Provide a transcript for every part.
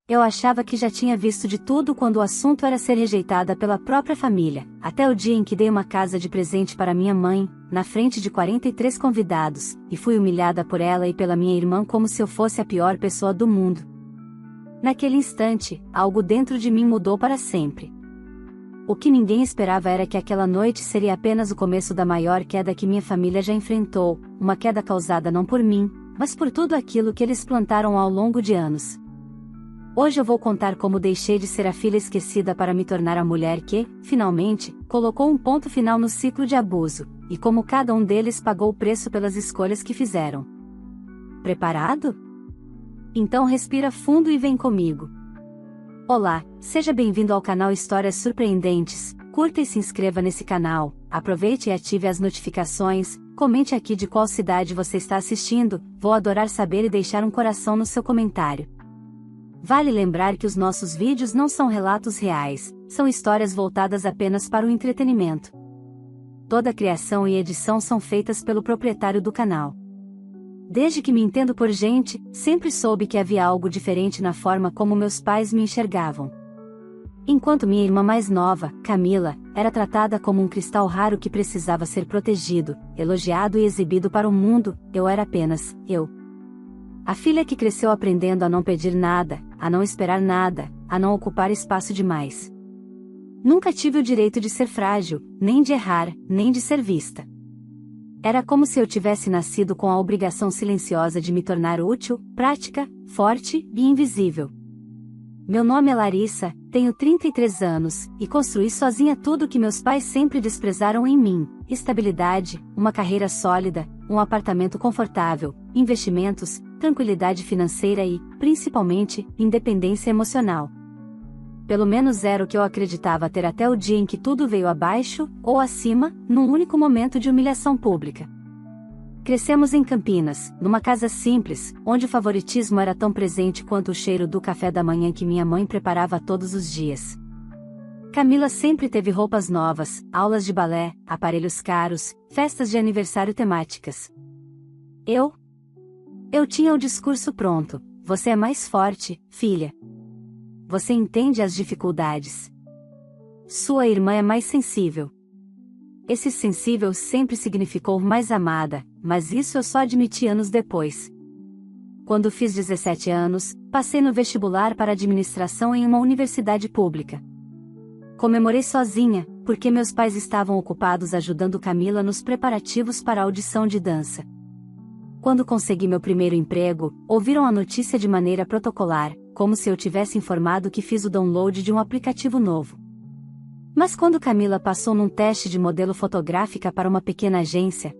Eu achava que já tinha visto de tudo quando o assunto era ser rejeitada pela própria família, até o dia em que dei uma casa de presente para minha mãe, na frente de 43 convidados, e fui humilhada por ela e pela minha irmã como se eu fosse a pior pessoa do mundo. Naquele instante, algo dentro de mim mudou para sempre. O que ninguém esperava era que aquela noite seria apenas o começo da maior queda que minha família já enfrentou, uma queda causada não por mim, mas por tudo aquilo que eles plantaram ao longo de anos. Hoje eu vou contar como deixei de ser a filha esquecida para me tornar a mulher que, finalmente, colocou um ponto final no ciclo de abuso, e como cada um deles pagou o preço pelas escolhas que fizeram. Preparado? Então respira fundo e vem comigo. Olá, seja bem-vindo ao canal Histórias Surpreendentes. Curta e se inscreva nesse canal, aproveite e ative as notificações, comente aqui de qual cidade você está assistindo, vou adorar saber e deixar um coração no seu comentário. Vale lembrar que os nossos vídeos não são relatos reais, são histórias voltadas apenas para o entretenimento. Toda a criação e edição são feitas pelo proprietário do canal. Desde que me entendo por gente, sempre soube que havia algo diferente na forma como meus pais me enxergavam. Enquanto minha irmã mais nova, Camila, era tratada como um cristal raro que precisava ser protegido, elogiado e exibido para o mundo, eu era apenas eu. A filha que cresceu aprendendo a não pedir nada, a não esperar nada, a não ocupar espaço demais. Nunca tive o direito de ser frágil, nem de errar, nem de ser vista. Era como se eu tivesse nascido com a obrigação silenciosa de me tornar útil, prática, forte e invisível. Meu nome é Larissa, tenho 33 anos, e construí sozinha tudo o que meus pais sempre desprezaram em mim: estabilidade, uma carreira sólida, um apartamento confortável, investimentos, tranquilidade financeira e, principalmente, independência emocional. Pelo menos era o que eu acreditava ter até o dia em que tudo veio abaixo, ou acima, num único momento de humilhação pública. Crescemos em Campinas, numa casa simples, onde o favoritismo era tão presente quanto o cheiro do café da manhã que minha mãe preparava todos os dias. Camila sempre teve roupas novas, aulas de balé, aparelhos caros, festas de aniversário temáticas. Eu tinha o discurso pronto: você é mais forte, filha. Você entende as dificuldades. Sua irmã é mais sensível. Esse sensível sempre significou mais amada, mas isso eu só admiti anos depois. Quando fiz 17 anos, passei no vestibular para administração em uma universidade pública. Comemorei sozinha, porque meus pais estavam ocupados ajudando Camila nos preparativos para a audição de dança. Quando consegui meu primeiro emprego, ouviram a notícia de maneira protocolar, como se eu tivesse informado que fiz o download de um aplicativo novo. Mas quando Camila passou num teste de modelo fotográfica para uma pequena agência,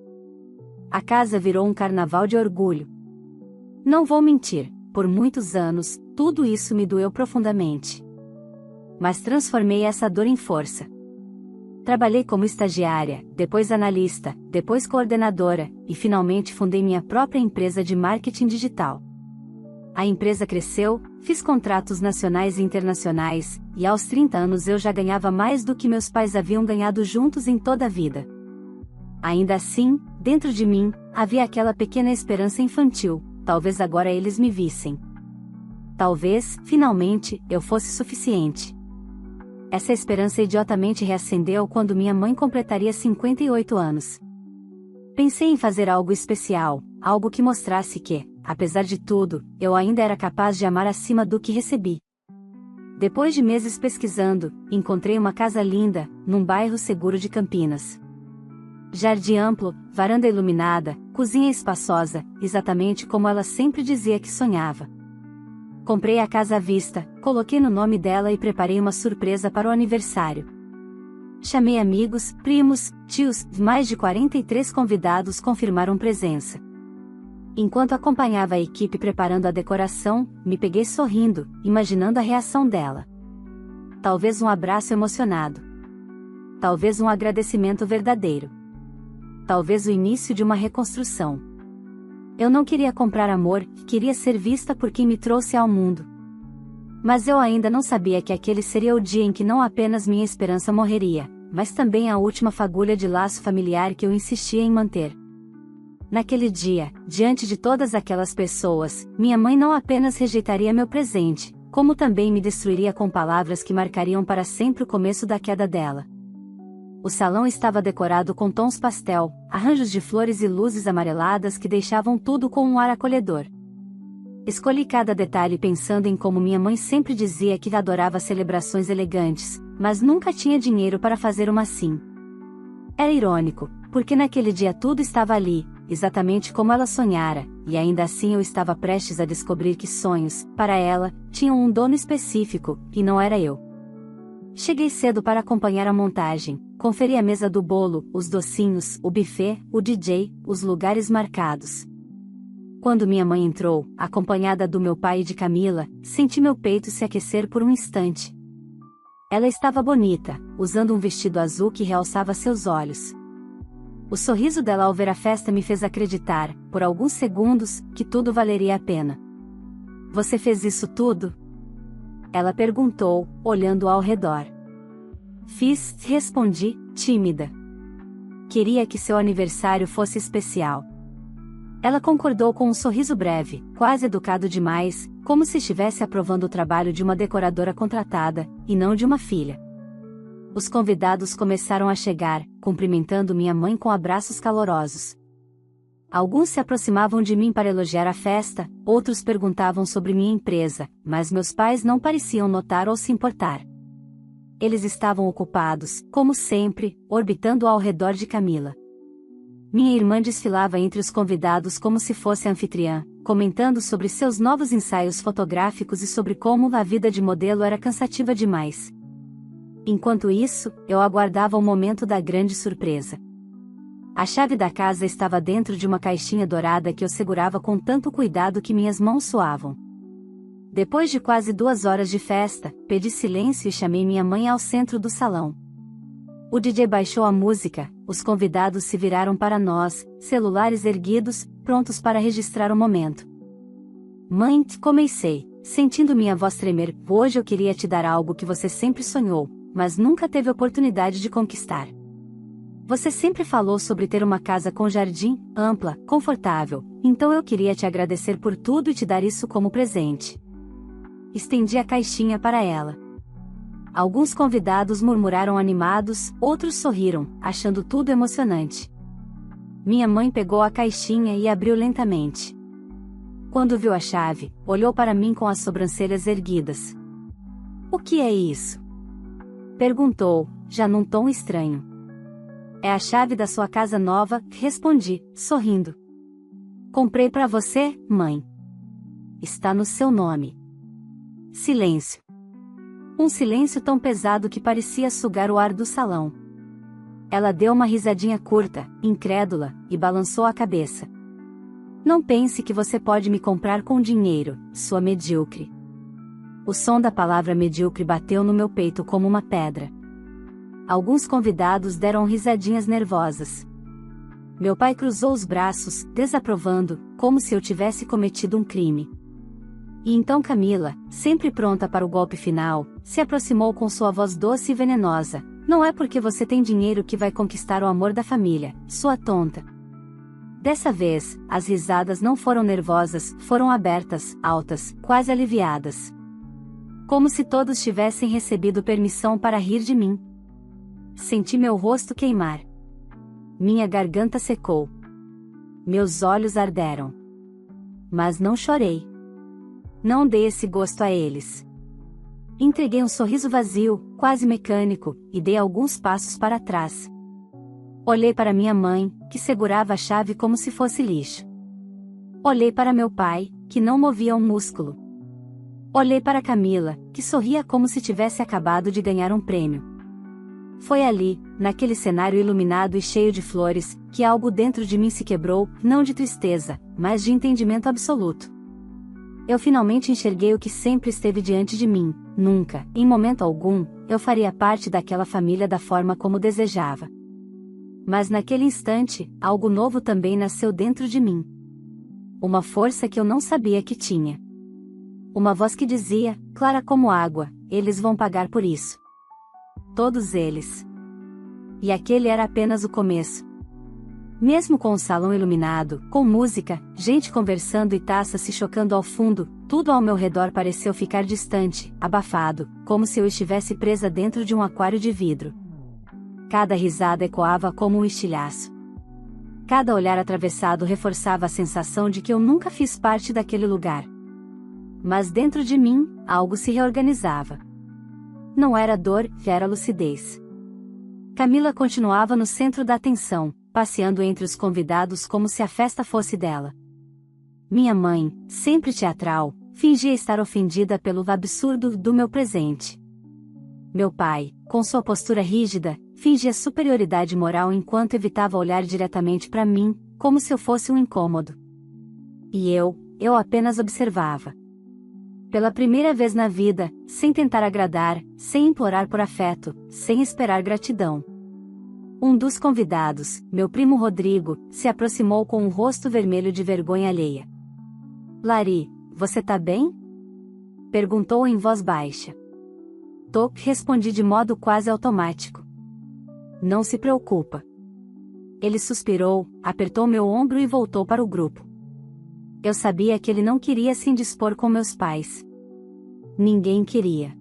a casa virou um carnaval de orgulho. Não vou mentir, por muitos anos, tudo isso me doeu profundamente. Mas transformei essa dor em força. Trabalhei como estagiária, depois analista, depois coordenadora, e finalmente fundei minha própria empresa de marketing digital. A empresa cresceu, fiz contratos nacionais e internacionais, e aos 30 anos eu já ganhava mais do que meus pais haviam ganhado juntos em toda a vida. Ainda assim, dentro de mim, havia aquela pequena esperança infantil: talvez agora eles me vissem. Talvez, finalmente, eu fosse suficiente. Essa esperança idiotamente reacendeu quando minha mãe completaria 58 anos. Pensei em fazer algo especial, algo que mostrasse que, apesar de tudo, eu ainda era capaz de amar acima do que recebi. Depois de meses pesquisando, encontrei uma casa linda, num bairro seguro de Campinas. Jardim amplo, varanda iluminada, cozinha espaçosa, exatamente como ela sempre dizia que sonhava. Comprei a casa à vista, coloquei no nome dela e preparei uma surpresa para o aniversário. Chamei amigos, primos, tios, mais de 43 convidados confirmaram presença. Enquanto acompanhava a equipe preparando a decoração, me peguei sorrindo, imaginando a reação dela. Talvez um abraço emocionado. Talvez um agradecimento verdadeiro. Talvez o início de uma reconstrução. Eu não queria comprar amor, queria ser vista por quem me trouxe ao mundo. Mas eu ainda não sabia que aquele seria o dia em que não apenas minha esperança morreria, mas também a última fagulha de laço familiar que eu insistia em manter. Naquele dia, diante de todas aquelas pessoas, minha mãe não apenas rejeitaria meu presente, como também me destruiria com palavras que marcariam para sempre o começo da queda dela. O salão estava decorado com tons pastel, arranjos de flores e luzes amareladas que deixavam tudo com um ar acolhedor. Escolhi cada detalhe pensando em como minha mãe sempre dizia que adorava celebrações elegantes, mas nunca tinha dinheiro para fazer uma assim. Era irônico, porque naquele dia tudo estava ali, exatamente como ela sonhara, e ainda assim eu estava prestes a descobrir que sonhos, para ela, tinham um dono específico, e não era eu. Cheguei cedo para acompanhar a montagem, conferi a mesa do bolo, os docinhos, o buffet, o DJ, os lugares marcados. Quando minha mãe entrou, acompanhada do meu pai e de Camila, senti meu peito se aquecer por um instante. Ela estava bonita, usando um vestido azul que realçava seus olhos. O sorriso dela ao ver a festa me fez acreditar, por alguns segundos, que tudo valeria a pena. "Você fez isso tudo?" Ela perguntou, olhando ao redor. "Fiz", respondi, tímida. "Queria que seu aniversário fosse especial." Ela concordou com um sorriso breve, quase educado demais, como se estivesse aprovando o trabalho de uma decoradora contratada, e não de uma filha. Os convidados começaram a chegar, cumprimentando minha mãe com abraços calorosos. Alguns se aproximavam de mim para elogiar a festa, outros perguntavam sobre minha empresa, mas meus pais não pareciam notar ou se importar. Eles estavam ocupados, como sempre, orbitando ao redor de Camila. Minha irmã desfilava entre os convidados como se fosse anfitriã, comentando sobre seus novos ensaios fotográficos e sobre como a vida de modelo era cansativa demais. Enquanto isso, eu aguardava o momento da grande surpresa. A chave da casa estava dentro de uma caixinha dourada que eu segurava com tanto cuidado que minhas mãos suavam. Depois de quase 2 horas de festa, pedi silêncio e chamei minha mãe ao centro do salão. O DJ baixou a música, os convidados se viraram para nós, celulares erguidos, prontos para registrar o momento. "Mãe", comecei, sentindo minha voz tremer, "hoje eu queria te dar algo que você sempre sonhou, mas nunca teve oportunidade de conquistar. Você sempre falou sobre ter uma casa com jardim, ampla, confortável, então eu queria te agradecer por tudo e te dar isso como presente." Estendi a caixinha para ela. Alguns convidados murmuraram animados, outros sorriram, achando tudo emocionante. Minha mãe pegou a caixinha e abriu lentamente. Quando viu a chave, olhou para mim com as sobrancelhas erguidas. "O que é isso?" perguntou, já num tom estranho. "É a chave da sua casa nova", respondi, sorrindo. "Comprei para você, mãe. Está no seu nome." Silêncio. Um silêncio tão pesado que parecia sugar o ar do salão. Ela deu uma risadinha curta, incrédula, e balançou a cabeça. "Não pense que você pode me comprar com dinheiro, sua medíocre." O som da palavra medíocre bateu no meu peito como uma pedra. Alguns convidados deram risadinhas nervosas. Meu pai cruzou os braços, desaprovando, como se eu tivesse cometido um crime. E então Camila, sempre pronta para o golpe final, se aproximou com sua voz doce e venenosa. "Não é porque você tem dinheiro que vai conquistar o amor da família, sua tonta." Dessa vez, as risadas não foram nervosas, foram abertas, altas, quase aliviadas. Como se todos tivessem recebido permissão para rir de mim. Senti meu rosto queimar. Minha garganta secou. Meus olhos arderam. Mas não chorei. Não dei esse gosto a eles. Entreguei um sorriso vazio, quase mecânico, e dei alguns passos para trás. Olhei para minha mãe, que segurava a chave como se fosse lixo. Olhei para meu pai, que não movia um músculo. Olhei para Camila, que sorria como se tivesse acabado de ganhar um prêmio. Foi ali, naquele cenário iluminado e cheio de flores, que algo dentro de mim se quebrou, não de tristeza, mas de entendimento absoluto. Eu finalmente enxerguei o que sempre esteve diante de mim. Nunca, em momento algum, eu faria parte daquela família da forma como desejava. Mas naquele instante, algo novo também nasceu dentro de mim. Uma força que eu não sabia que tinha. Uma voz que dizia, clara como água, eles vão pagar por isso. Todos eles. E aquele era apenas o começo. Mesmo com o salão iluminado, com música, gente conversando e taças se chocando ao fundo, tudo ao meu redor pareceu ficar distante, abafado, como se eu estivesse presa dentro de um aquário de vidro. Cada risada ecoava como um estilhaço. Cada olhar atravessado reforçava a sensação de que eu nunca fiz parte daquele lugar. Mas dentro de mim, algo se reorganizava. Não era dor, era lucidez. Camila continuava no centro da atenção, passeando entre os convidados como se a festa fosse dela. Minha mãe, sempre teatral, fingia estar ofendida pelo absurdo do meu presente. Meu pai, com sua postura rígida, fingia superioridade moral enquanto evitava olhar diretamente para mim, como se eu fosse um incômodo. E eu apenas observava. Pela primeira vez na vida, sem tentar agradar, sem implorar por afeto, sem esperar gratidão. Um dos convidados, meu primo Rodrigo, se aproximou com um rosto vermelho de vergonha alheia. Lari, você tá bem? Perguntou em voz baixa. Tô, respondi de modo quase automático. Não se preocupa. Ele suspirou, apertou meu ombro e voltou para o grupo. Eu sabia que ele não queria se indispor com meus pais. Ninguém queria.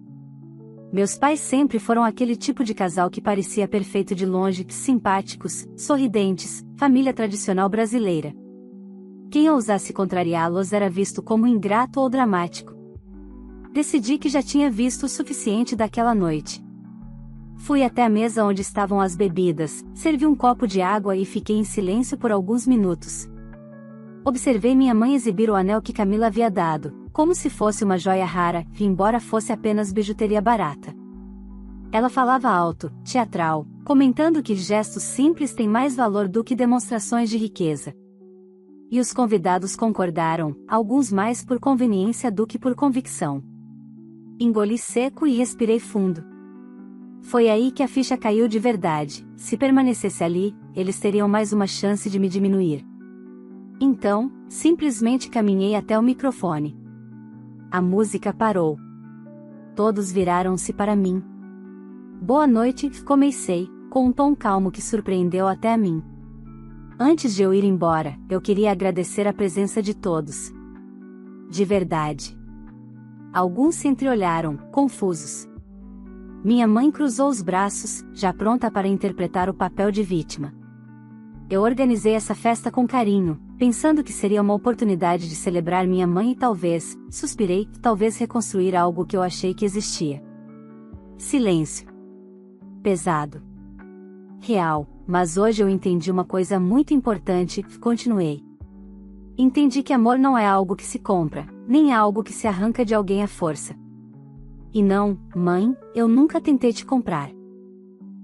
Meus pais sempre foram aquele tipo de casal que parecia perfeito de longe, simpáticos, sorridentes, família tradicional brasileira. Quem ousasse contrariá-los era visto como ingrato ou dramático. Decidi que já tinha visto o suficiente daquela noite. Fui até a mesa onde estavam as bebidas, servi um copo de água e fiquei em silêncio por alguns minutos. Observei minha mãe exibir o anel que Camila havia dado, como se fosse uma joia rara, embora fosse apenas bijuteria barata. Ela falava alto, teatral, comentando que gestos simples têm mais valor do que demonstrações de riqueza. E os convidados concordaram, alguns mais por conveniência do que por convicção. Engoli seco e respirei fundo. Foi aí que a ficha caiu de verdade. Se permanecesse ali, eles teriam mais uma chance de me diminuir. Então, simplesmente caminhei até o microfone. A música parou. Todos viraram-se para mim. Boa noite, comecei, com um tom calmo que surpreendeu até a mim. Antes de eu ir embora, eu queria agradecer a presença de todos. De verdade. Alguns se entreolharam, confusos. Minha mãe cruzou os braços, já pronta para interpretar o papel de vítima. Eu organizei essa festa com carinho, pensando que seria uma oportunidade de celebrar minha mãe e talvez, suspirei, talvez reconstruir algo que eu achei que existia. Silêncio. Pesado. Real, mas hoje eu entendi uma coisa muito importante, continuei. Entendi que amor não é algo que se compra, nem é algo que se arranca de alguém à força. E não, mãe, eu nunca tentei te comprar.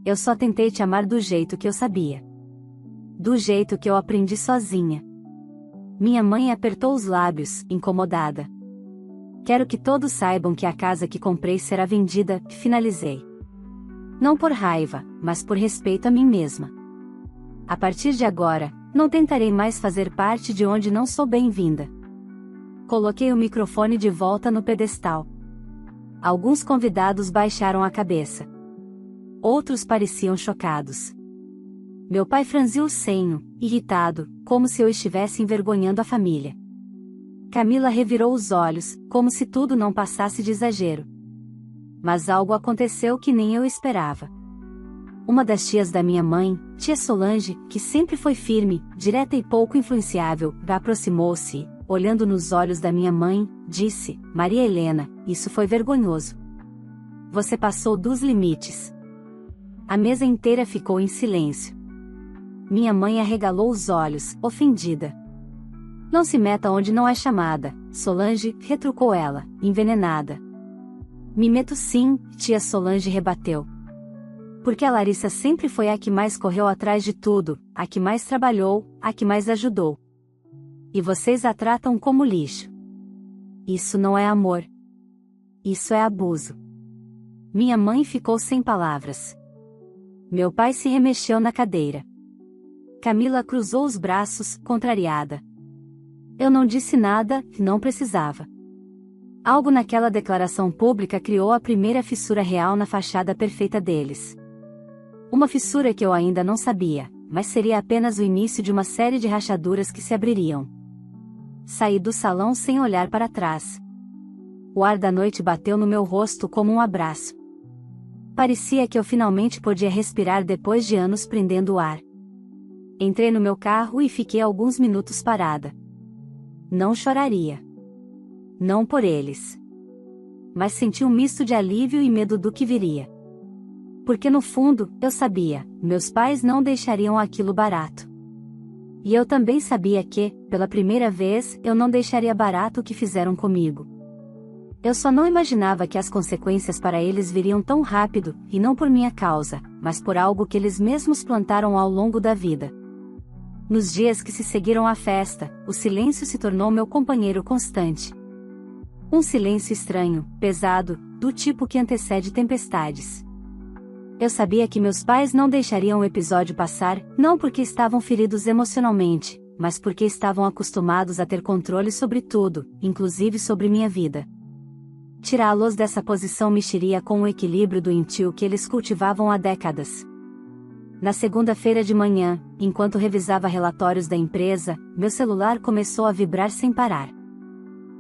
Eu só tentei te amar do jeito que eu sabia. Do jeito que eu aprendi sozinha. Minha mãe apertou os lábios, incomodada. Quero que todos saibam que a casa que comprei será vendida, finalizei. Não por raiva, mas por respeito a mim mesma. A partir de agora, não tentarei mais fazer parte de onde não sou bem-vinda. Coloquei o microfone de volta no pedestal. Alguns convidados baixaram a cabeça. Outros pareciam chocados. Meu pai franziu o senho, irritado, como se eu estivesse envergonhando a família. Camila revirou os olhos, como se tudo não passasse de exagero. Mas algo aconteceu que nem eu esperava. Uma das tias da minha mãe, tia Solange, que sempre foi firme, direta e pouco influenciável, aproximou-se, olhando nos olhos da minha mãe, disse: Maria Helena, isso foi vergonhoso. Você passou dos limites. A mesa inteira ficou em silêncio. Minha mãe arregalou os olhos, ofendida. Não se meta onde não é chamada, Solange, retrucou ela, envenenada. Me meto sim, tia Solange rebateu. Porque a Larissa sempre foi a que mais correu atrás de tudo, a que mais trabalhou, a que mais ajudou. E vocês a tratam como lixo. Isso não é amor. Isso é abuso. Minha mãe ficou sem palavras. Meu pai se remexeu na cadeira. Camila cruzou os braços, contrariada. Eu não disse nada, não precisava. Algo naquela declaração pública criou a primeira fissura real na fachada perfeita deles. Uma fissura que eu ainda não sabia, mas seria apenas o início de uma série de rachaduras que se abririam. Saí do salão sem olhar para trás. O ar da noite bateu no meu rosto como um abraço. Parecia que eu finalmente podia respirar depois de anos prendendo o ar. Entrei no meu carro e fiquei alguns minutos parada. Não choraria. Não por eles. Mas senti um misto de alívio e medo do que viria. Porque no fundo, eu sabia, meus pais não deixariam aquilo barato. E eu também sabia que, pela primeira vez, eu não deixaria barato o que fizeram comigo. Eu só não imaginava que as consequências para eles viriam tão rápido, e não por minha causa, mas por algo que eles mesmos plantaram ao longo da vida. Nos dias que se seguiram à festa, o silêncio se tornou meu companheiro constante. Um silêncio estranho, pesado, do tipo que antecede tempestades. Eu sabia que meus pais não deixariam o episódio passar, não porque estavam feridos emocionalmente, mas porque estavam acostumados a ter controle sobre tudo, inclusive sobre minha vida. Tirá-los dessa posição mexeria com o equilíbrio doentio que eles cultivavam há décadas. Na segunda-feira de manhã, enquanto revisava relatórios da empresa, meu celular começou a vibrar sem parar.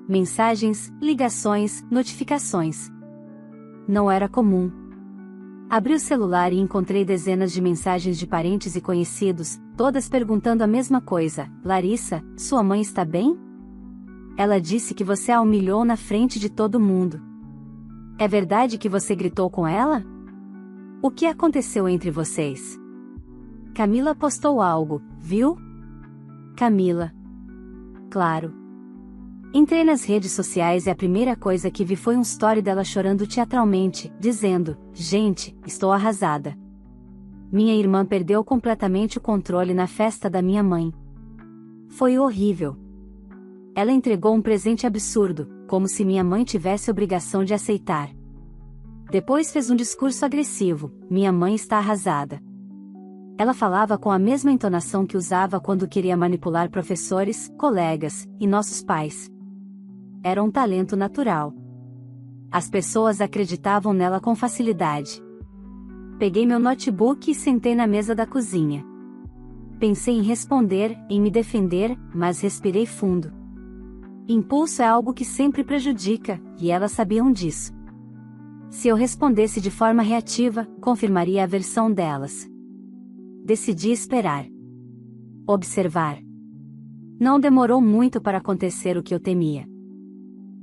Mensagens, ligações, notificações. Não era comum. Abri o celular e encontrei dezenas de mensagens de parentes e conhecidos, todas perguntando a mesma coisa: Larissa, sua mãe está bem? Ela disse que você a humilhou na frente de todo mundo. É verdade que você gritou com ela? O que aconteceu entre vocês? Camila postou algo, viu? Camila. Claro. Entrei nas redes sociais e a primeira coisa que vi foi um story dela chorando teatralmente, dizendo: gente, estou arrasada. Minha irmã perdeu completamente o controle na festa da minha mãe. Foi horrível. Ela entregou um presente absurdo, como se minha mãe tivesse obrigação de aceitar. Depois fez um discurso agressivo: minha mãe está arrasada. Ela falava com a mesma entonação que usava quando queria manipular professores, colegas e nossos pais. Era um talento natural. As pessoas acreditavam nela com facilidade. Peguei meu notebook e sentei na mesa da cozinha. Pensei em responder, em me defender, mas respirei fundo. Impulso é algo que sempre prejudica, e elas sabiam disso. Se eu respondesse de forma reativa, confirmaria a versão delas. Decidi esperar. Observar. Não demorou muito para acontecer o que eu temia.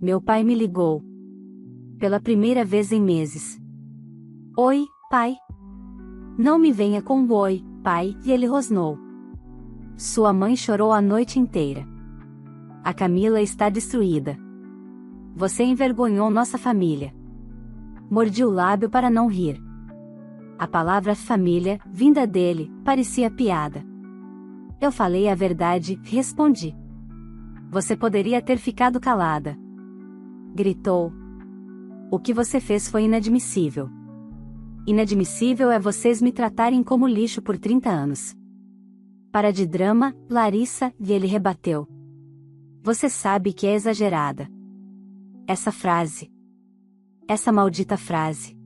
Meu pai me ligou. Pela primeira vez em meses. Oi, pai. Não me venha com o oi, pai, e ele rosnou. Sua mãe chorou a noite inteira. A Camila está destruída. Você envergonhou nossa família. Mordi o lábio para não rir. A palavra família, vinda dele, parecia piada. Eu falei a verdade, respondi. Você poderia ter ficado calada. Gritou. O que você fez foi inadmissível. Inadmissível é vocês me tratarem como lixo por 30 anos. Para de drama, Larissa, e ele rebateu. Você sabe que é exagerada. Essa frase. Essa maldita frase.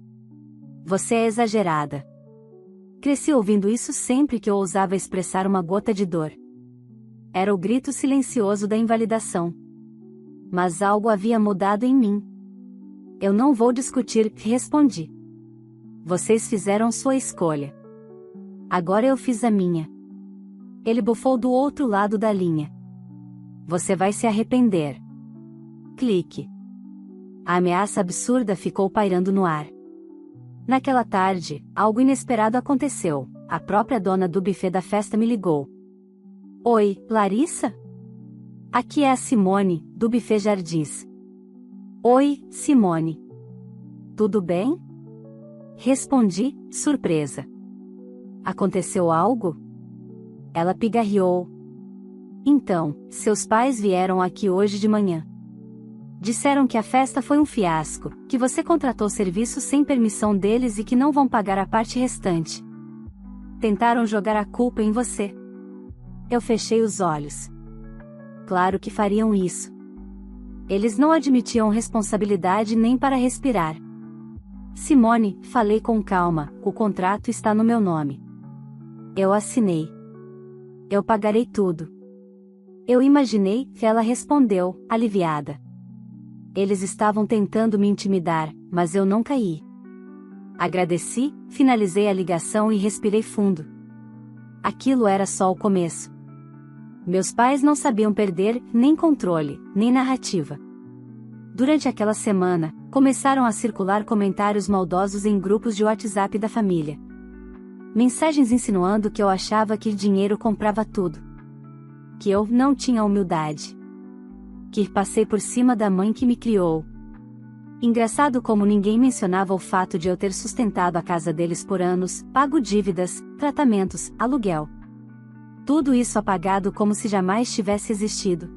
Você é exagerada. Cresci ouvindo isso sempre que eu ousava expressar uma gota de dor. Era o grito silencioso da invalidação. Mas algo havia mudado em mim. Eu não vou discutir, respondi. Vocês fizeram sua escolha. Agora eu fiz a minha. Ele bufou do outro lado da linha. Você vai se arrepender. Clique. A ameaça absurda ficou pairando no ar. Naquela tarde, algo inesperado aconteceu. A própria dona do buffet da festa me ligou. Oi, Larissa? Aqui é a Simone, do buffet Jardins. Oi, Simone. Tudo bem? Respondi, surpresa. Aconteceu algo? Ela pigarreou. Então, seus pais vieram aqui hoje de manhã. Disseram que a festa foi um fiasco, que você contratou serviços sem permissão deles e que não vão pagar a parte restante. Tentaram jogar a culpa em você. Eu fechei os olhos. Claro que fariam isso. Eles não admitiam responsabilidade nem para respirar. Simone, falei com calma, o contrato está no meu nome. Eu assinei. Eu pagarei tudo. Eu imaginei, ela respondeu, aliviada. Eles estavam tentando me intimidar, mas eu não caí. Agradeci, finalizei a ligação e respirei fundo. Aquilo era só o começo. Meus pais não sabiam perder, nem controle, nem narrativa. Durante aquela semana, começaram a circular comentários maldosos em grupos de WhatsApp da família. Mensagens insinuando que eu achava que dinheiro comprava tudo. Que eu não tinha humildade. Que passei por cima da mãe que me criou. Engraçado como ninguém mencionava o fato de eu ter sustentado a casa deles por anos, pago dívidas, tratamentos, aluguel. Tudo isso apagado como se jamais tivesse existido.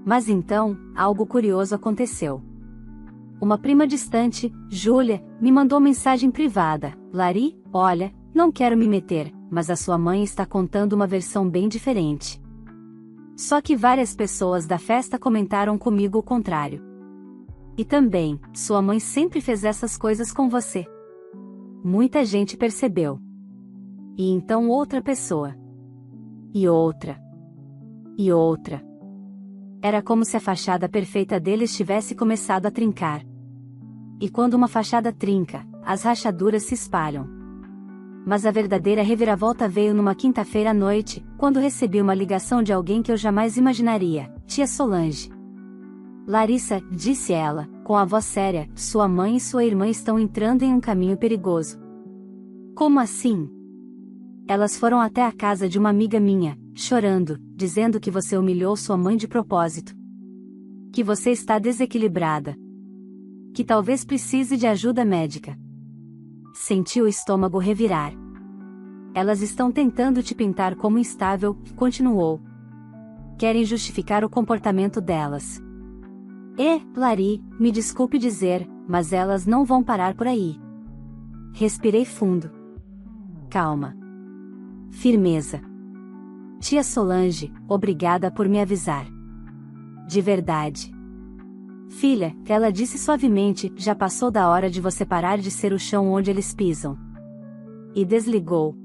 Mas então, algo curioso aconteceu. Uma prima distante, Júlia, me mandou mensagem privada. Lari, olha, não quero me meter, mas a sua mãe está contando uma versão bem diferente. Só que várias pessoas da festa comentaram comigo o contrário. E também, sua mãe sempre fez essas coisas com você. Muita gente percebeu. E então outra pessoa. E outra. E outra. Era como se a fachada perfeita deles tivesse começado a trincar. E quando uma fachada trinca, as rachaduras se espalham. Mas a verdadeira reviravolta veio numa quinta-feira à noite, quando recebi uma ligação de alguém que eu jamais imaginaria, tia Solange. Larissa, disse ela, com a voz séria, sua mãe e sua irmã estão entrando em um caminho perigoso. Como assim? Elas foram até a casa de uma amiga minha, chorando, dizendo que você humilhou sua mãe de propósito. Que você está desequilibrada. Que talvez precise de ajuda médica. Senti o estômago revirar. Elas estão tentando te pintar como instável, continuou. Querem justificar o comportamento delas. Lari, me desculpe dizer, mas elas não vão parar por aí. Respirei fundo. Calma. Firmeza. Tia Solange, obrigada por me avisar. De verdade. Filha, ela disse suavemente, já passou da hora de você parar de ser o chão onde eles pisam. E desligou.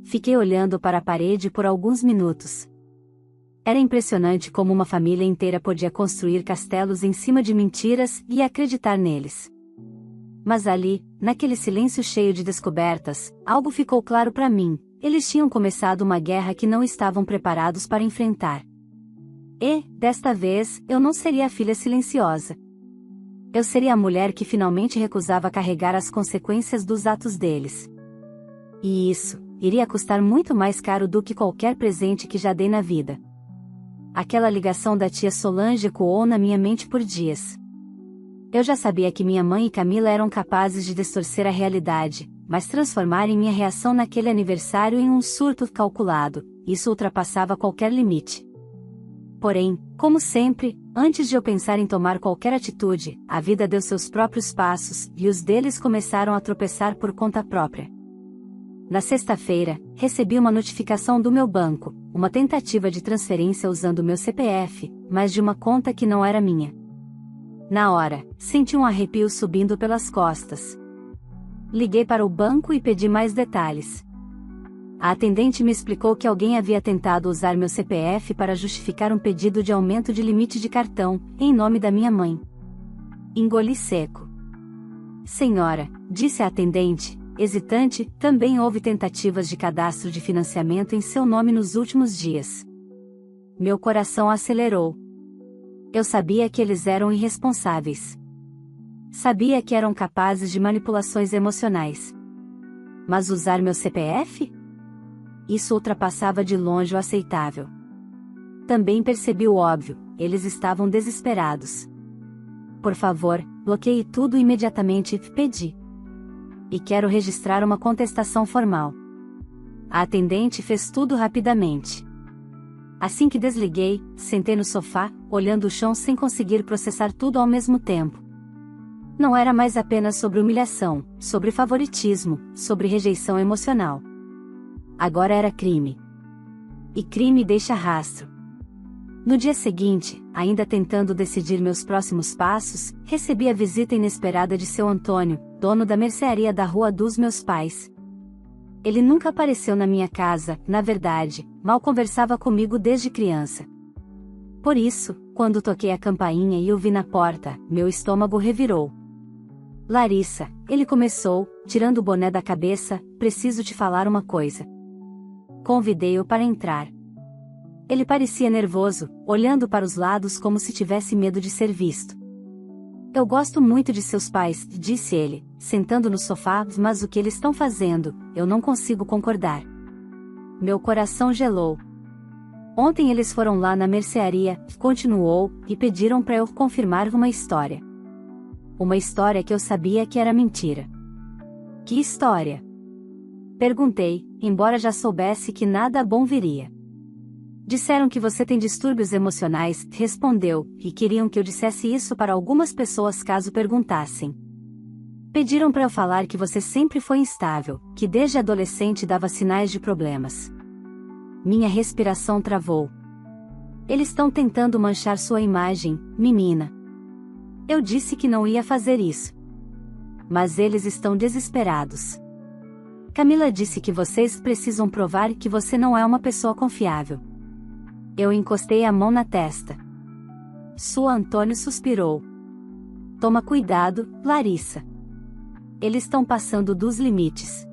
Fiquei olhando para a parede por alguns minutos. Era impressionante como uma família inteira podia construir castelos em cima de mentiras e acreditar neles. Mas ali, naquele silêncio cheio de descobertas, algo ficou claro para mim: eles tinham começado uma guerra que não estavam preparados para enfrentar. E, desta vez, eu não seria a filha silenciosa. Eu seria a mulher que finalmente recusava carregar as consequências dos atos deles. E isso iria custar muito mais caro do que qualquer presente que já dei na vida. Aquela ligação da tia Solange ecoou na minha mente por dias. Eu já sabia que minha mãe e Camila eram capazes de distorcer a realidade, mas transformarem minha reação naquele aniversário em um surto calculado, isso ultrapassava qualquer limite. Porém, como sempre, antes de eu pensar em tomar qualquer atitude, a vida deu seus próprios passos, e os deles começaram a tropeçar por conta própria. Na sexta-feira, recebi uma notificação do meu banco, uma tentativa de transferência usando meu CPF, mas de uma conta que não era minha. Na hora, senti um arrepio subindo pelas costas. Liguei para o banco e pedi mais detalhes. A atendente me explicou que alguém havia tentado usar meu CPF para justificar um pedido de aumento de limite de cartão, em nome da minha mãe. Engoli seco. Senhora, disse a atendente, hesitante, também houve tentativas de cadastro de financiamento em seu nome nos últimos dias. Meu coração acelerou. Eu sabia que eles eram irresponsáveis. Sabia que eram capazes de manipulações emocionais. Mas usar meu CPF? Isso ultrapassava de longe o aceitável. Também percebi o óbvio, eles estavam desesperados. Por favor, bloqueie tudo imediatamente, pedi. E quero registrar uma contestação formal. A atendente fez tudo rapidamente. Assim que desliguei, sentei no sofá, olhando o chão sem conseguir processar tudo ao mesmo tempo. Não era mais apenas sobre humilhação, sobre favoritismo, sobre rejeição emocional. Agora era crime. E crime deixa rastro. No dia seguinte, ainda tentando decidir meus próximos passos, recebi a visita inesperada de seu Antônio, dono da mercearia da rua dos meus pais. Ele nunca apareceu na minha casa, na verdade, mal conversava comigo desde criança. Por isso, quando toquei a campainha e o vi na porta, meu estômago revirou. Larissa, ele começou, tirando o boné da cabeça, preciso te falar uma coisa. Convidei-o para entrar. Ele parecia nervoso, olhando para os lados como se tivesse medo de ser visto. Eu gosto muito de seus pais, disse ele, sentando no sofá, mas o que eles estão fazendo, eu não consigo concordar. Meu coração gelou. Ontem eles foram lá na mercearia, continuou, e pediram para eu confirmar uma história. Uma história que eu sabia que era mentira. Que história? Perguntei, embora já soubesse que nada bom viria. Disseram que você tem distúrbios emocionais, respondeu, e queriam que eu dissesse isso para algumas pessoas caso perguntassem. Pediram para eu falar que você sempre foi instável, que desde adolescente dava sinais de problemas. Minha respiração travou. Eles estão tentando manchar sua imagem, menina. Eu disse que não ia fazer isso. Mas eles estão desesperados. Camila disse que vocês precisam provar que você não é uma pessoa confiável. Eu encostei a mão na testa. Sua Antônio suspirou. Toma cuidado, Larissa. Eles estão passando dos limites.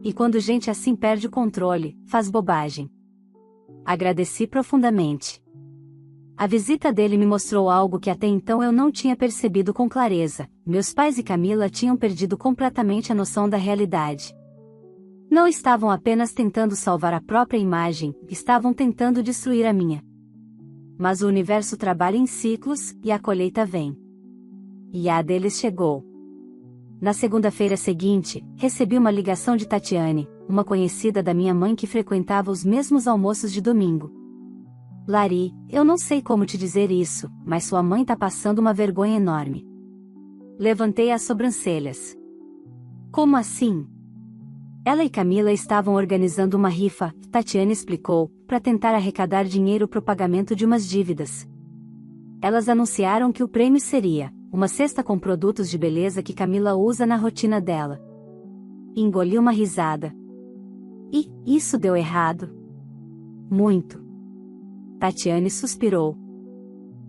E quando gente assim perde o controle, faz bobagem. Agradeci profundamente. A visita dele me mostrou algo que até então eu não tinha percebido com clareza. Meus pais e Camila tinham perdido completamente a noção da realidade. Não estavam apenas tentando salvar a própria imagem, estavam tentando destruir a minha. Mas o universo trabalha em ciclos, e a colheita vem. E a deles chegou. Na segunda-feira seguinte, recebi uma ligação de Tatiane, uma conhecida da minha mãe que frequentava os mesmos almoços de domingo. Lari, eu não sei como te dizer isso, mas sua mãe tá passando uma vergonha enorme. Levantei as sobrancelhas. Como assim? Ela e Camila estavam organizando uma rifa, Tatiane explicou, para tentar arrecadar dinheiro para o pagamento de umas dívidas. Elas anunciaram que o prêmio seria uma cesta com produtos de beleza que Camila usa na rotina dela. Engoli uma risada. E isso deu errado? Muito. Tatiane suspirou.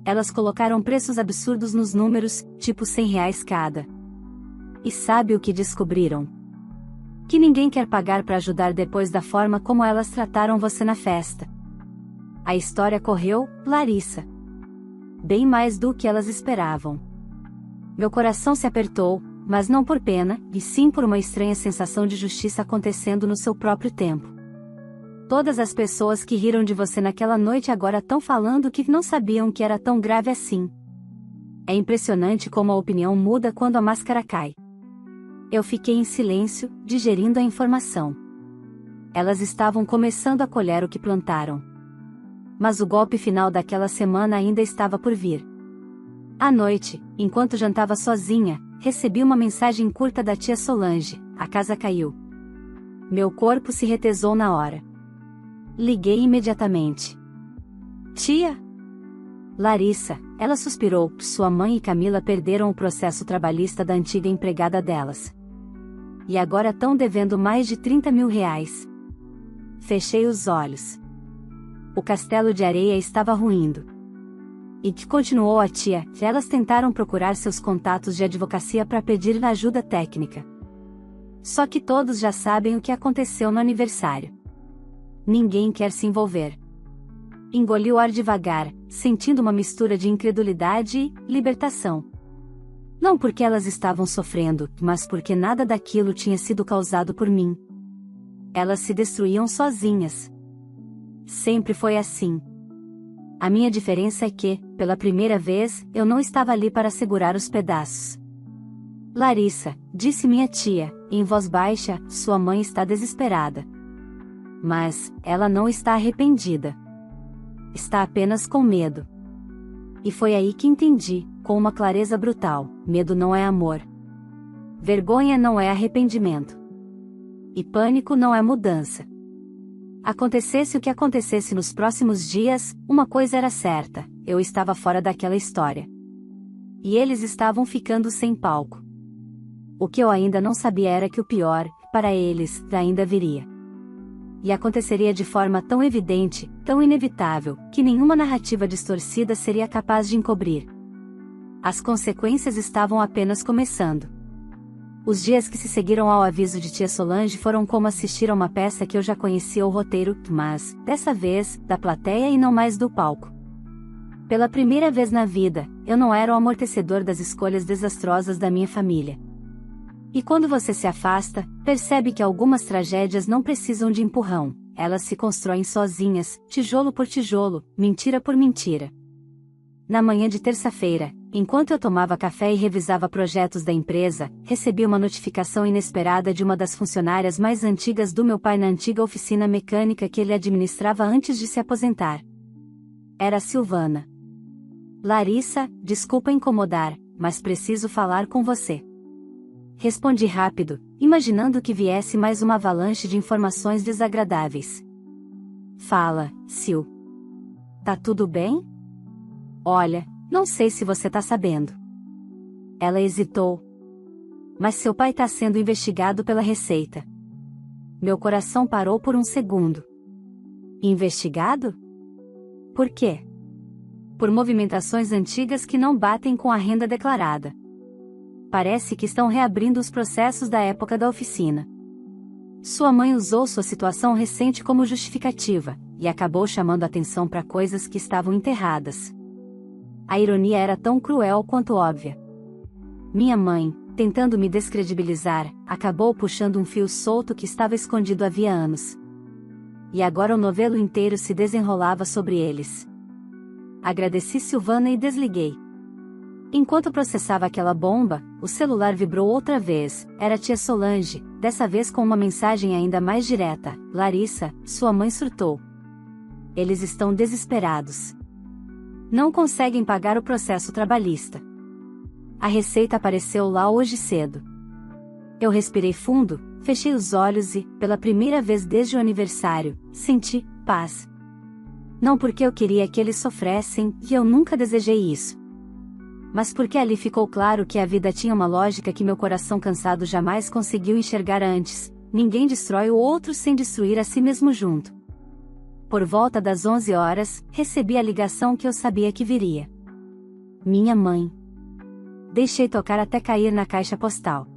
Elas colocaram preços absurdos nos números, tipo R$ 100 cada. E sabe o que descobriram? Que ninguém quer pagar para ajudar depois da forma como elas trataram você na festa. A história correu, Larissa. Bem mais do que elas esperavam. Meu coração se apertou, mas não por pena, e sim por uma estranha sensação de justiça acontecendo no seu próprio tempo. Todas as pessoas que riram de você naquela noite agora estão falando que não sabiam que era tão grave assim. É impressionante como a opinião muda quando a máscara cai. Eu fiquei em silêncio, digerindo a informação. Elas estavam começando a colher o que plantaram. Mas o golpe final daquela semana ainda estava por vir. À noite, enquanto jantava sozinha, recebi uma mensagem curta da tia Solange: a casa caiu. Meu corpo se retesou na hora. Liguei imediatamente. Tia? Larissa, ela suspirou, sua mãe e Camila perderam o processo trabalhista da antiga empregada delas. E agora estão devendo mais de R$ 30 mil. Fechei os olhos. O castelo de areia estava ruindo. E que continuou a tia, elas tentaram procurar seus contatos de advocacia para pedir ajuda técnica. Só que todos já sabem o que aconteceu no aniversário. Ninguém quer se envolver. Engoli o ar devagar, sentindo uma mistura de incredulidade e libertação. Não porque elas estavam sofrendo, mas porque nada daquilo tinha sido causado por mim. Elas se destruíam sozinhas. Sempre foi assim. A minha diferença é que, pela primeira vez, eu não estava ali para segurar os pedaços. Larissa, disse minha tia, em voz baixa, sua mãe está desesperada. Mas, ela não está arrependida. Está apenas com medo. E foi aí que entendi, com uma clareza brutal: medo não é amor. Vergonha não é arrependimento. E pânico não é mudança. Acontecesse o que acontecesse nos próximos dias, uma coisa era certa: eu estava fora daquela história. E eles estavam ficando sem palco. O que eu ainda não sabia era que o pior, para eles, ainda viria. E aconteceria de forma tão evidente, tão inevitável, que nenhuma narrativa distorcida seria capaz de encobrir. As consequências estavam apenas começando. Os dias que se seguiram ao aviso de tia Solange foram como assistir a uma peça que eu já conhecia o roteiro, mas, dessa vez, da plateia e não mais do palco. Pela primeira vez na vida, eu não era o amortecedor das escolhas desastrosas da minha família. E quando você se afasta, percebe que algumas tragédias não precisam de empurrão, elas se constroem sozinhas, tijolo por tijolo, mentira por mentira. Na manhã de terça-feira, enquanto eu tomava café e revisava projetos da empresa, recebi uma notificação inesperada de uma das funcionárias mais antigas do meu pai na antiga oficina mecânica que ele administrava antes de se aposentar. Era a Silvana. Larissa, desculpa incomodar, mas preciso falar com você. Respondi rápido, imaginando que viesse mais uma avalanche de informações desagradáveis. Fala, Sil. Tá tudo bem? Olha, não sei se você tá sabendo. Ela hesitou. Mas seu pai tá sendo investigado pela Receita. Meu coração parou por um segundo. Investigado? Por quê? Por movimentações antigas que não batem com a renda declarada. Parece que estão reabrindo os processos da época da oficina. Sua mãe usou sua situação recente como justificativa, e acabou chamando atenção para coisas que estavam enterradas. A ironia era tão cruel quanto óbvia. Minha mãe, tentando me descredibilizar, acabou puxando um fio solto que estava escondido havia anos. E agora o novelo inteiro se desenrolava sobre eles. Agradeci Silvana e desliguei. Enquanto processava aquela bomba, o celular vibrou outra vez, era tia Solange, dessa vez com uma mensagem ainda mais direta: Larissa, sua mãe surtou. Eles estão desesperados. Não conseguem pagar o processo trabalhista. A Receita apareceu lá hoje cedo. Eu respirei fundo, fechei os olhos e, pela primeira vez desde o aniversário, senti paz. Não porque eu queria que eles sofressem, e eu nunca desejei isso. Mas porque ali ficou claro que a vida tinha uma lógica que meu coração cansado jamais conseguiu enxergar antes: ninguém destrói o outro sem destruir a si mesmo junto. Por volta das 11 horas, recebi a ligação que eu sabia que viria. Minha mãe. Deixei tocar até cair na caixa postal.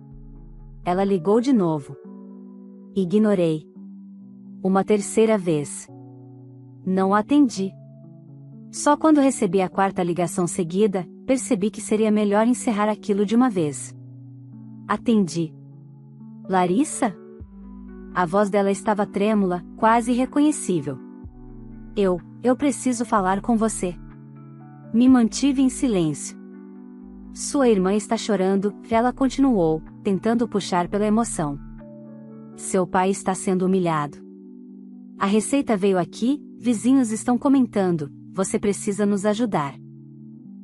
Ela ligou de novo. Ignorei. Uma terceira vez. Não atendi. Só quando recebi a quarta ligação seguida, percebi que seria melhor encerrar aquilo de uma vez. Atendi. Larissa? A voz dela estava trêmula, quase irreconhecível. Eu preciso falar com você. Me mantive em silêncio. Sua irmã está chorando, ela continuou, tentando puxar pela emoção. Seu pai está sendo humilhado. A Receita veio aqui, vizinhos estão comentando, você precisa nos ajudar.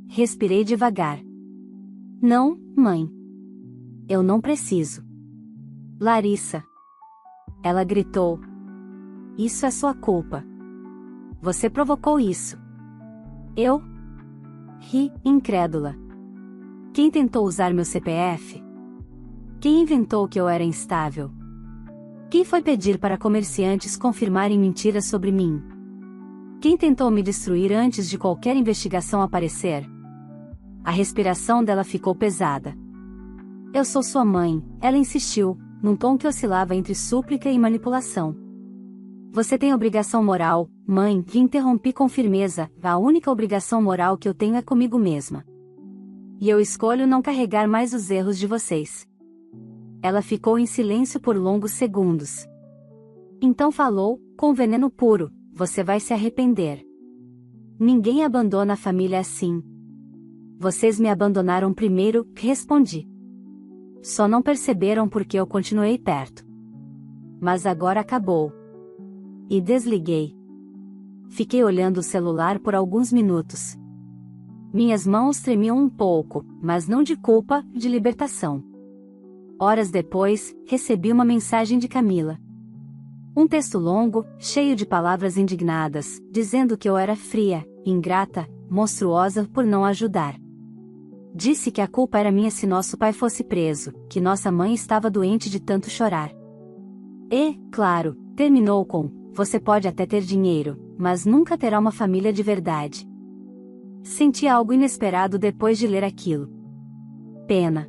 Respirei devagar. Não, mãe. Eu não preciso. Larissa. Ela gritou. Isso é sua culpa. Você provocou isso. Eu? Ri, incrédula. Quem tentou usar meu CPF? Quem inventou que eu era instável? Quem foi pedir para comerciantes confirmarem mentiras sobre mim? Quem tentou me destruir antes de qualquer investigação aparecer? A respiração dela ficou pesada. Eu sou sua mãe, ela insistiu, num tom que oscilava entre súplica e manipulação. Você tem obrigação moral, mãe, e interrompi com firmeza, a única obrigação moral que eu tenho é comigo mesma. E eu escolho não carregar mais os erros de vocês. Ela ficou em silêncio por longos segundos. Então falou, com veneno puro, você vai se arrepender. Ninguém abandona a família assim. Vocês me abandonaram primeiro, respondi. Só não perceberam porque eu continuei perto. Mas agora acabou. E desliguei. Fiquei olhando o celular por alguns minutos. Minhas mãos tremiam um pouco, mas não de culpa, de libertação. Horas depois, recebi uma mensagem de Camila. Um texto longo, cheio de palavras indignadas, dizendo que eu era fria, ingrata, monstruosa por não ajudar. Disse que a culpa era minha se nosso pai fosse preso, que nossa mãe estava doente de tanto chorar. E, claro, terminou com: você pode até ter dinheiro, mas nunca terá uma família de verdade. Senti algo inesperado depois de ler aquilo. Pena.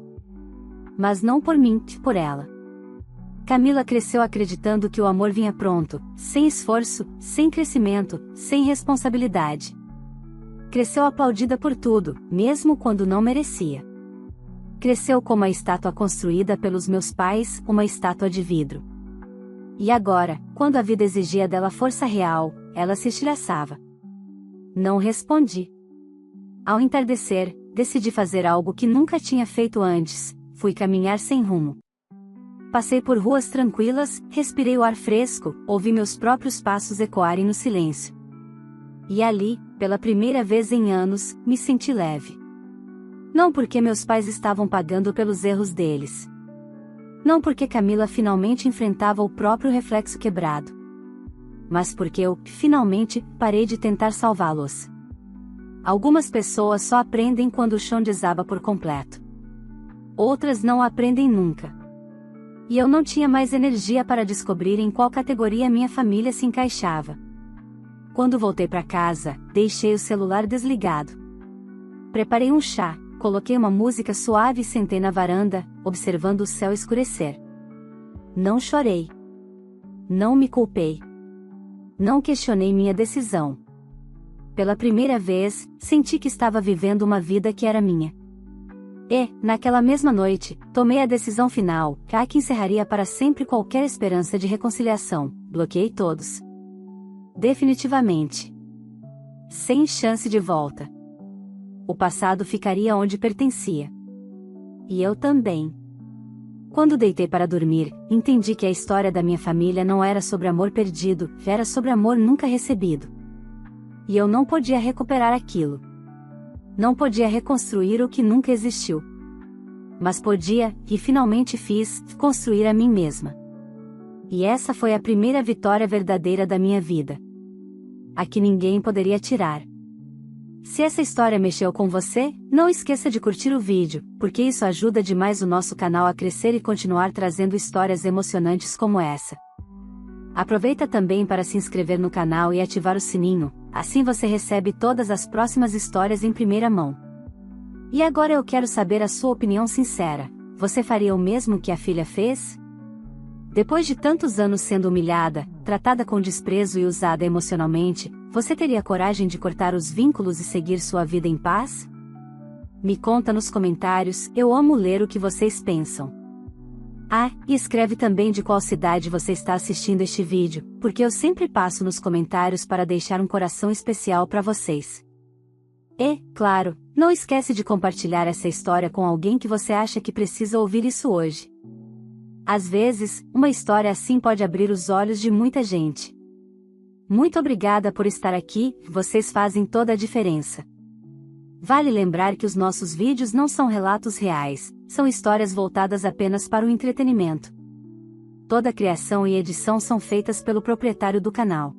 Mas não por mim, por ela. Camila cresceu acreditando que o amor vinha pronto, sem esforço, sem crescimento, sem responsabilidade. Cresceu aplaudida por tudo, mesmo quando não merecia. Cresceu como a estátua construída pelos meus pais, uma estátua de vidro. E agora, quando a vida exigia dela força real, ela se estilhaçava. Não respondi. Ao entardecer, decidi fazer algo que nunca tinha feito antes: fui caminhar sem rumo. Passei por ruas tranquilas, respirei o ar fresco, ouvi meus próprios passos ecoarem no silêncio. E ali, pela primeira vez em anos, me senti leve. Não porque meus pais estavam pagando pelos erros deles. Não porque Camila finalmente enfrentava o próprio reflexo quebrado. Mas porque eu, finalmente, parei de tentar salvá-los. Algumas pessoas só aprendem quando o chão desaba por completo. Outras não aprendem nunca. E eu não tinha mais energia para descobrir em qual categoria minha família se encaixava. Quando voltei para casa, deixei o celular desligado. Preparei um chá, coloquei uma música suave e sentei na varanda, observando o céu escurecer. Não chorei. Não me culpei. Não questionei minha decisão. Pela primeira vez, senti que estava vivendo uma vida que era minha. E, naquela mesma noite, tomei a decisão final, que encerraria para sempre qualquer esperança de reconciliação. Bloqueei todos. Definitivamente. Sem chance de volta. O passado ficaria onde pertencia. E eu também. Quando deitei para dormir, entendi que a história da minha família não era sobre amor perdido, era sobre amor nunca recebido. E eu não podia recuperar aquilo. Não podia reconstruir o que nunca existiu. Mas podia, e finalmente fiz, construir a mim mesma. E essa foi a primeira vitória verdadeira da minha vida. A que ninguém poderia tirar. Se essa história mexeu com você, não esqueça de curtir o vídeo, porque isso ajuda demais o nosso canal a crescer e continuar trazendo histórias emocionantes como essa. Aproveita também para se inscrever no canal e ativar o sininho, assim você recebe todas as próximas histórias em primeira mão. E agora eu quero saber a sua opinião sincera: você faria o mesmo que a filha fez? Depois de tantos anos sendo humilhada, tratada com desprezo e usada emocionalmente, você teria coragem de cortar os vínculos e seguir sua vida em paz? Me conta nos comentários, eu amo ler o que vocês pensam. Ah, e escreve também de qual cidade você está assistindo este vídeo, porque eu sempre passo nos comentários para deixar um coração especial para vocês. E, claro, não esquece de compartilhar essa história com alguém que você acha que precisa ouvir isso hoje. Às vezes, uma história assim pode abrir os olhos de muita gente. Muito obrigada por estar aqui, vocês fazem toda a diferença. Vale lembrar que os nossos vídeos não são relatos reais, são histórias voltadas apenas para o entretenimento. Toda a criação e edição são feitas pelo proprietário do canal.